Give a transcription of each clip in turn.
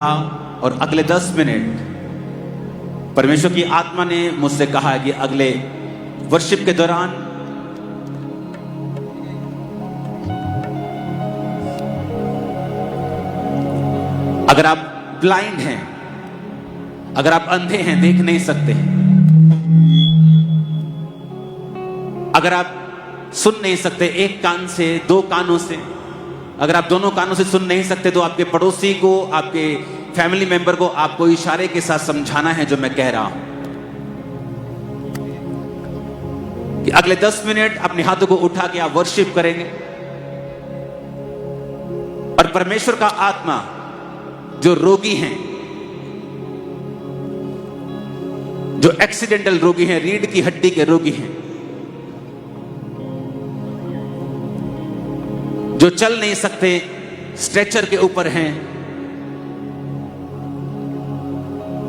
और अगले 10 मिनट परमेश्वर की आत्मा ने मुझसे कहा कि अगले वर्शिप के दौरान अगर आप ब्लाइंड हैं, अगर आप अंधे हैं, देख नहीं सकते, अगर आप सुन नहीं सकते एक कान से, दो कानों से, अगर आप दोनों कानों से सुन नहीं सकते तो आपके पड़ोसी को, आपके फैमिली मेंबर को आपको इशारे के साथ समझाना है जो मैं कह रहा हूं कि अगले 10 मिनट अपने हाथों को उठा के आप वर्शिप करेंगे और परमेश्वर का आत्मा जो रोगी हैं, जो एक्सीडेंटल रोगी हैं, रीढ़ की हड्डी के रोगी हैं, जो चल नहीं सकते, स्ट्रेचर के ऊपर हैं,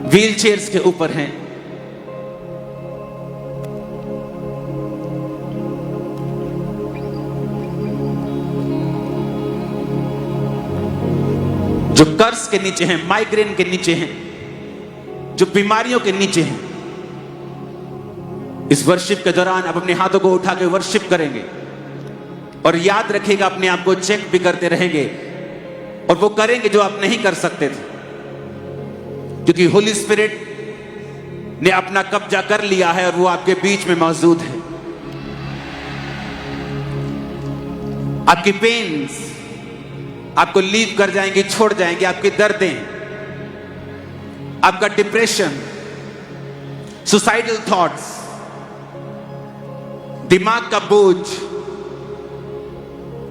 व्हील चेयर्स के ऊपर हैं, जो कर्ज के नीचे हैं, माइग्रेन के नीचे हैं, जो बीमारियों के नीचे हैं, इस वर्शिप के दौरान आप अपने हाथों को उठा के वर्शिप करेंगे और याद रखिएगा, अपने आप को चेक भी करते रहेंगे और वो करेंगे जो आप नहीं कर सकते थे, क्योंकि होली स्पिरिट ने अपना कब्जा कर लिया है और वो आपके बीच में मौजूद है। आपकी पेन्स आपको लीव कर जाएंगी, छोड़ जाएंगे, आपकी दर्दें, आपका डिप्रेशन, सुसाइडल थॉट्स, दिमाग का बोझ,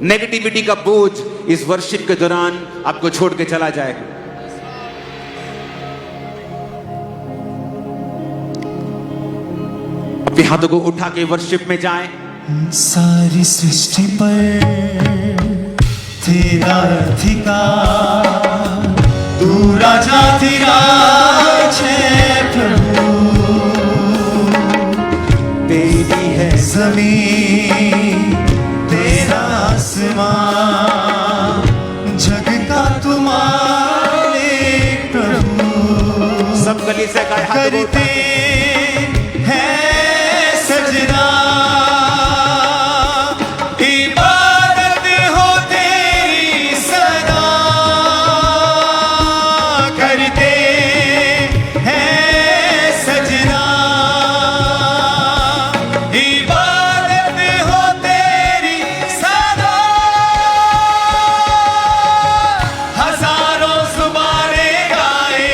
नेगेटिविटी का बोझ इस वर्शिप के दौरान आपको छोड़ के चला जाएगा। अपने हाथों को उठा के वर्शिप में जाएं। सारी सृष्टि पर तेरा अधिकार, तू राजाधिराज है प्रभु, तेरी है जमीन, तेरा आसमां, जग का तू मालिक प्रभु। सब गली से गाए करते हैं सजना, इबादत हो तेरी सदा, करते हैं सजना, इबादत हो तेरी सदा। हजारों जुबानें गाए,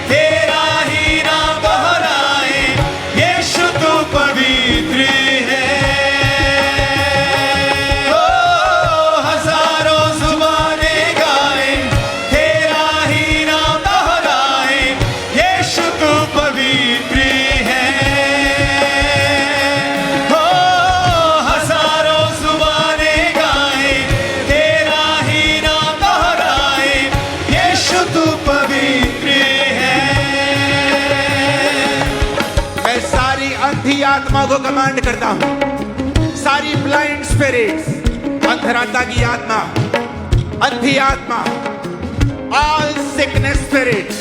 तेरा ही नाम दोहराए, यीशु तू पवित्र है। ओ हजारों जुबानें गाए, तेरा ही नाम दोहराए, यीशु तू पवित्र है। ओ हजारों जुबानें गाए, तेरा ही नाम दोहराए, यीशु तू पवित्र है। मैं सारी अंधी आत्मा को कमांड करता हूं, सारी ब्लाइंड स्पिरिट्स, अंधराता की आत्मा, अंधी आत्मा, all sickness spirits,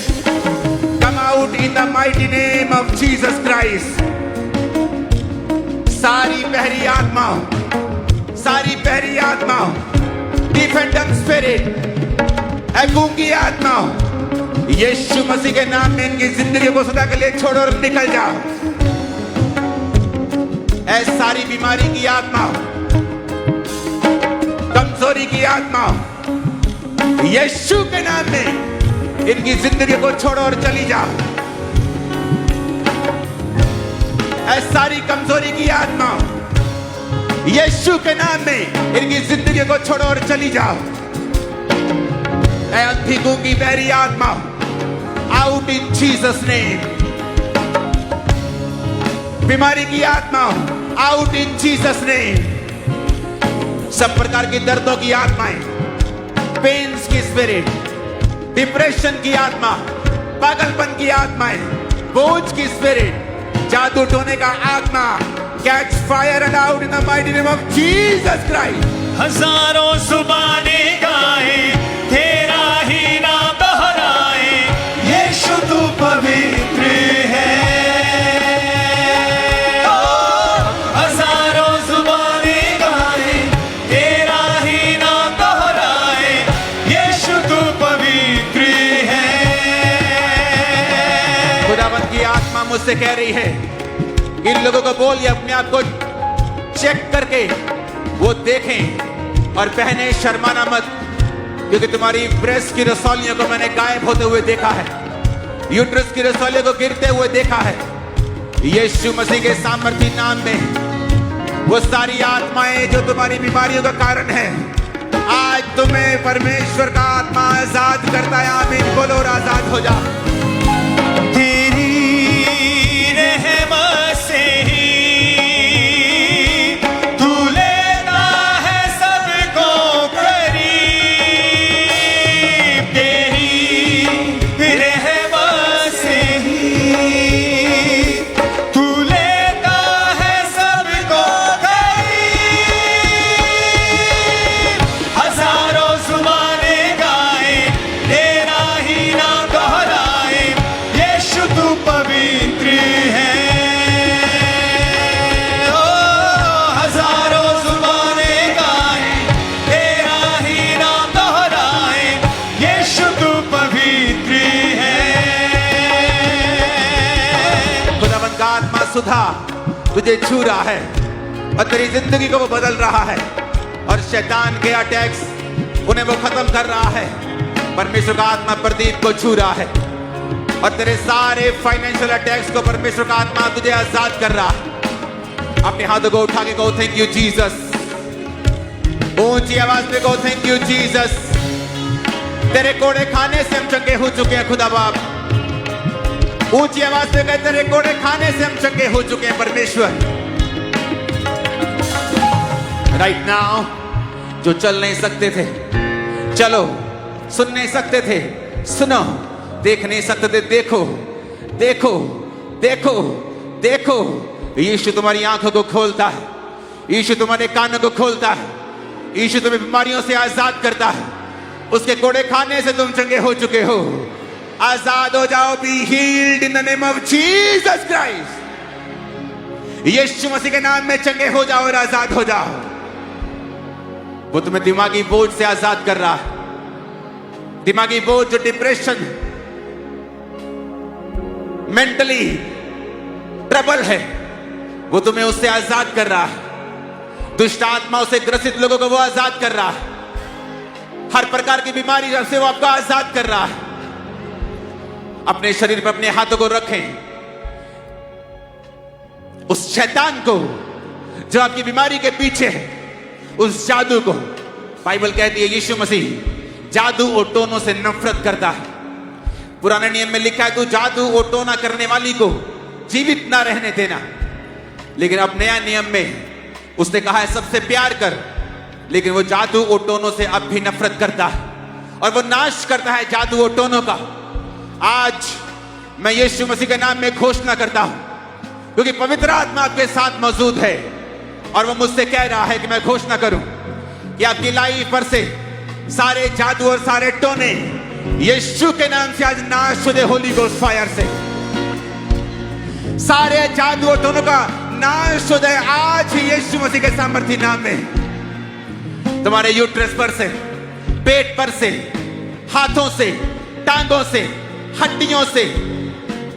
come out in the mighty name of Jesus Christ. सारी बहरी आत्मा, सारी बहरी आत्मा, डिफेंडम स्पिरिट, गूंगी आत्मा, यीशु मसीह के नाम में इनकी जिंदगी को सदा के लिए छोड़ो और निकल जाओ। ऐसी सारी बीमारी की आत्मा, कमजोरी की आत्मा, यीशु के नाम में इनकी जिंदगी को छोड़ो और चली जाओ। ऐसी सारी कमजोरी की आत्मा, यीशु के नाम में इनकी जिंदगी को छोड़ो और चली जाओ। ऐ अंधी गूंगी बहरी आत्मा, आउट इन जीसस नेम। बीमारी की आत्मा, आउट इन जीसस नेम। सब प्रकार की दर्दों की आत्माएं, पेन्स की स्पिरिट, डिप्रेशन की आत्मा, पागलपन की आत्माएं, बोझ की स्पिरिट, जादू टोने का आत्मा, catch fire and out in the mighty name of Jesus Christ. हजारों जुबानें गाए, तेरा ही नाम दोहराए, मुझसे कह रही है, इन लोगों को बोलिए अपने आप को चेक करके वो देखें और बहनें शर्माना मत, क्योंकि तुम्हारी ब्रेस्ट की रसौलियों को मैंने गायब होते हुए देखा है, यूट्रस की रसौलियों को गिरते हुए देखा है। यीशु मसीह के सामर्थी नाम में वो सारी आत्माएं जो तुम्हारी बीमारियों का कारण है, आज तुम्हें परमेश्वर का आत्मा आजाद करता है। आमीन बोलो और आजाद हो जा। तेरी रहमत से ही तू लेता है सबको करीब, तेरी रहमत से ही तू लेता है सबको करीब। हजारों जुबाने गाए तेरा ही नाम दोहराए, यीशु तू पवित्र है। ओ हजारों जुबाने गाए तेरा ही नाम दोहराए, यीशु तू पवित्र है। खुदावंद का आत्मा सुधा तुझे छू रहा है और तेरी जिंदगी को वो बदल रहा है, और शैतान के अटैक्स उन्हें वो खत्म कर रहा है। परमेश्वर का आत्मा प्रदीप को छू रहा है और तेरे सारे फाइनेंशियल अटैक्स को परमेश्वर का आत्मा तुझे आजाद कर रहा है। अपने हाथों को उठा के कहो थैंक यू जीसस। ऊंची आवाज में कहो थैंक यू जीसस। तेरे कोड़े खाने से हम चंगे हो चुके हैं खुदा बाप। ऊंची आवाज में कहे तेरे कोड़े खाने से हम चंगे हो चुके हैं परमेश्वर। राइट नाउ जो चल नहीं सकते थे चलो, सुन नहीं सकते थे सुनो, देख नहीं सकते थे देखो, देखो देखो देखो। यीशु तुम्हारी आंखों को खोलता है, यीशु तुम्हारे कानों को खोलता है, यीशु तुम्हें बीमारियों से आजाद करता है। उसके कोड़े खाने से तुम चंगे हो चुके हो। आजाद हो जाओ। Be healed in the name of Jesus Christ. Yeshu Masih के नाम में चंगे हो जाओ और आजाद हो जाओ। वो तुम्हें दिमागी बोझ से आजाद कर रहा है। दिमागी बोझ जो डिप्रेशन, मेंटली ट्रबल है, वो तुम्हें उससे आजाद कर रहा है। दुष्ट आत्माओं से ग्रसित लोगों को वो आजाद कर रहा है। हर प्रकार की बीमारी से वो आपको आजाद कर रहा है। अपने शरीर पर अपने हाथों को रखें। उस शैतान को जो आपकी बीमारी के पीछे है, उस जादू को, बाइबल कहती है यीशु मसीह जादू और टोनों से नफरत करता है। पुराने नियम में लिखा है तू जादू और टोना करने वाली को जीवित ना रहने देना, लेकिन अब नया नियम में उसने कहा है सबसे प्यार कर। लेकिन वो जादू और टोनों से अब भी नफरत करता है और वो नाश करता है जादू और टोनों का। आज मैं यीशु मसीह के नाम में घोषणा करता हूं, क्योंकि पवित्र आत्मा आपके साथ मौजूद है और वो मुझसे कह रहा है कि मैं घोषणा करूं कि आपकी लाइफ पर से सारे जादू और सारे टोने यीशु के नाम से आज नाश हो जाए। होली गोस्ट फायर से सारे जादू और टोनों का नाश हो जाए आज ही यीशु मसीह के सामर्थी नाम में। तुम्हारे यूट्रस पर से, पेट पर से, हाथों से, टांगों से, हड्डियों से,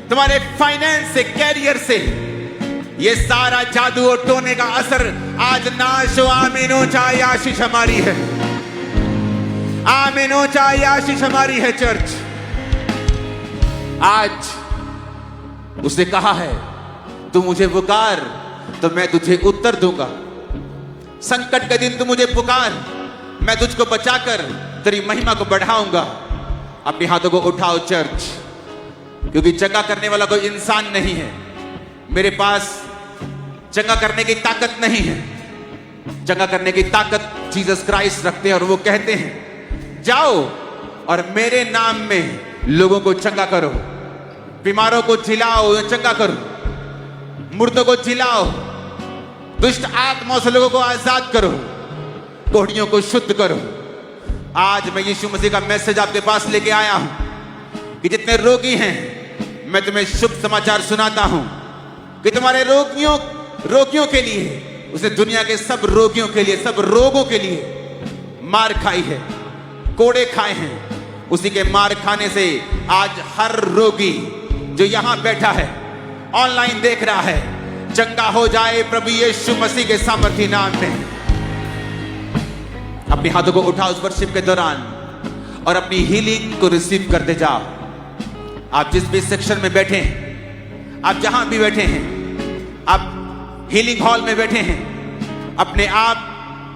तुम्हारे फाइनेंस से, कैरियर से, ये सारा जादू और टोने का असर आज नाश हो। आमीन। चाहे आशीष हमारी है। आमीन। चाहे आशीष हमारी है। चर्च आज उसने कहा है तू मुझे पुकार तो मैं तुझे उत्तर दूंगा। संकट के दिन तू मुझे पुकार, मैं तुझको बचाकर तेरी महिमा को बढ़ाऊंगा। अपने हाथों को उठाओ चर्च, क्योंकि चंगा करने वाला कोई इंसान नहीं है। मेरे पास चंगा करने की ताकत नहीं है। चंगा करने की ताकत जीसस क्राइस्ट रखते हैं और वो कहते हैं जाओ और मेरे नाम में लोगों को चंगा करो, बीमारों को जिलाओ, चंगा करो, मुर्दों को जिलाओ, दुष्ट आत्माओं से लोगों को आजाद करो, कोढ़ियों को शुद्ध करो। आज मैं यीशु मसीह का मैसेज आपके पास लेके आया हूं कि जितने रोगी हैं मैं तुम्हें शुभ समाचार सुनाता हूं कि तुम्हारे रोगियों के लिए उसने दुनिया के सब रोगियों के लिए, सब रोगों के लिए मार खाई है, कोड़े खाए हैं। उसी के मार खाने से आज हर रोगी जो यहां बैठा है ऑनलाइन देख रहा है, चंगा हो जाए प्रभु यीशु मसीह के सामर्थी नाम में। अपने हाथों को उठाओ उस वर्शिप के दौरान और अपनी हीलिंग को रिसीव करते जाओ। आप जिस भी सेक्शन में बैठे हैं, आप जहां भी बैठे हैं, आप हीलिंग हॉल में बैठे हैं, अपने आप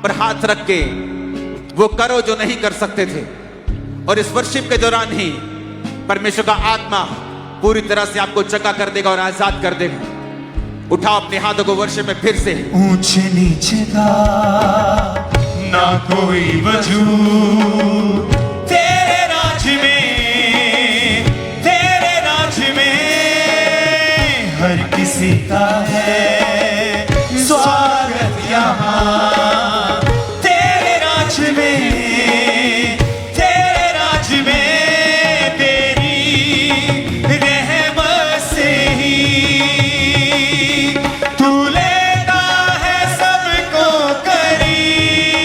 पर हाथ रख के वो करो जो नहीं कर सकते थे। और इस वर्शिप के दौरान ही परमेश्वर का आत्मा पूरी तरह से आपको चंगा कर देगा और आजाद कर देगा। उठाओ अपने हाथों को वर्शिप में फिर से। ऊंचे नीचे का ना कोई वजूद तेरे राज में हर किसी का है स्वागत यहाँ। तेरे राज में तेरी रहमत से ही तू लेता है सबको करीब।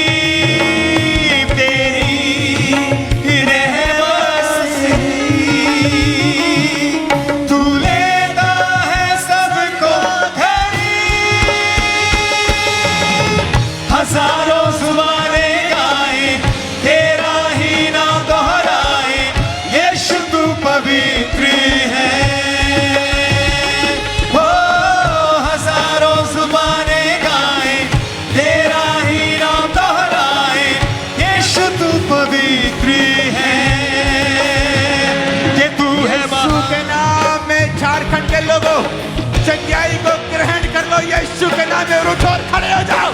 तेरी रहमत से ही तू लेता है सबको करीब। हजारों जुबानें गाएं तेरा ही नाम दोहराए, यीशु तू पवित्र है। ओ हजारों जुबानें गाएं तेरा ही नाम दोहराए, यीशु तू पवित्र है। कि तू है यीशु के नाम में झारखंड के लोगों, चंगाई को ग्रहण कर लो। यीशु के नाम में उठो और खड़े हो जाओ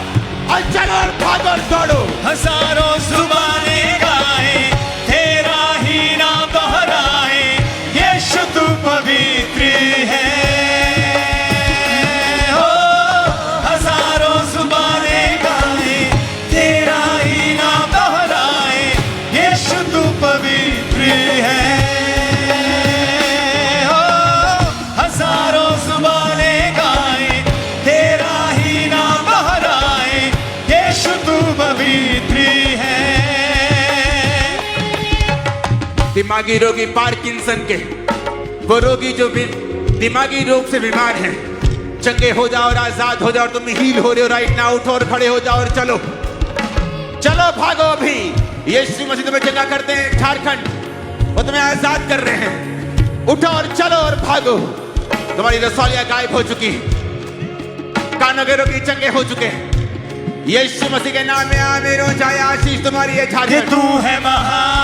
और चलो और भागो और दौड़ो। हजारों जुबानें गाएं तेरा ही नाम दोहराए, यीशु तू पवित्र है। ओ हजारों जुबानें गाएं तेरा ही नाम दोहराए, यीशु तू पवित्र है। ओ हजारों जुबानें गाएं तेरा ही नाम दोहराए, यीशु तू पवित्र है। दिमागी रोगी पार्किंसन के, वो रोगी जो भी दिमागी रोग से बीमार हैं, चंगे हो जाओ और आजाद हो जाओ। और तुम हील हो रहे हो राइट नाउ। उठो और खड़े हो जाओ और चलो चलो भागो। अभी यीशु मसीह तुम्हें चंगा करते हैं। झारखंड वो तुम्हें आजाद कर रहे हैं। उठो और चलो और भागो। तुम्हारी रसौलियां गायब हो चुकी, कानों के रोगी चंगे हो चुके हैं। यीशु मसीह के नाम में आमीन हो जाए। आशीष तुम्हारी है कि झारखंड। तू है महान